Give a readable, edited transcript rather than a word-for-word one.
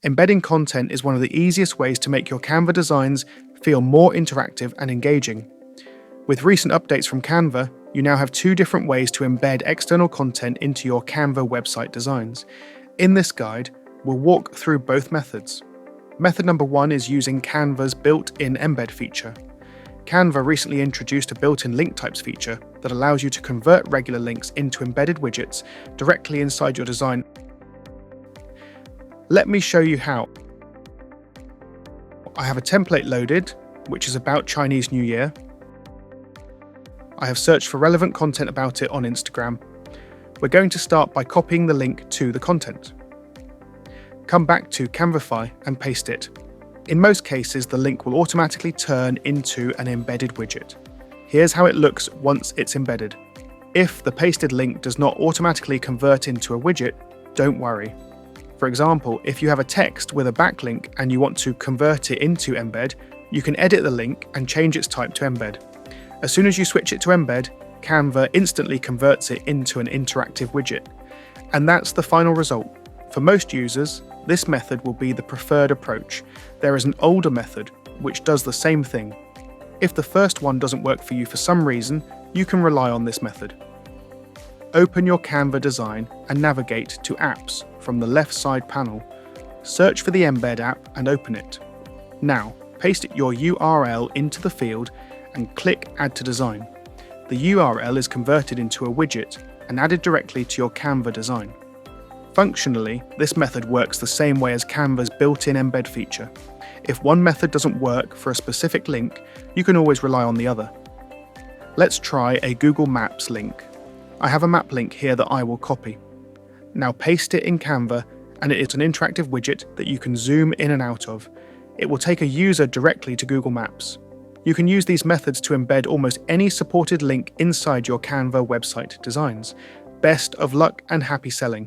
Embedding content is one of the easiest ways to make your Canva designs feel more interactive and engaging. With recent updates from Canva, you now have 2 different ways to embed external content into your Canva website designs. In this guide, we'll walk through both methods. Method number 1 is using Canva's built-in embed feature. Canva recently introduced a built-in link types feature that allows you to convert regular links into embedded widgets directly inside your design. Let me show you how. I have a template loaded, which is about Chinese New Year. I have searched for relevant content about it on Instagram. We're going to start by copying the link to the content. Come back to Canvify and paste it. In most cases, the link will automatically turn into an embedded widget. Here's how it looks once it's embedded. If the pasted link does not automatically convert into a widget, don't worry. For example, if you have a text with a backlink and you want to convert it into embed, you can edit the link and change its type to embed. As soon as you switch it to embed, Canva instantly converts it into an interactive widget. And that's the final result. For most users, this method will be the preferred approach. There is an older method which does the same thing. If the first one doesn't work for you for some reason, you can rely on this method. Open your Canva design and navigate to Apps from the left side panel. Search for the Embed app and open it. Now, paste your URL into the field and click Add to Design. The URL is converted into a widget and added directly to your Canva design. Functionally, this method works the same way as Canva's built-in embed feature. If one method doesn't work for a specific link, you can always rely on the other. Let's try a Google Maps link. I have a map link here that I will copy. Now paste it in Canva, and it is an interactive widget that you can zoom in and out of. It will take a user directly to Google Maps. You can use these methods to embed almost any supported link inside your Canva website designs. Best of luck and happy selling.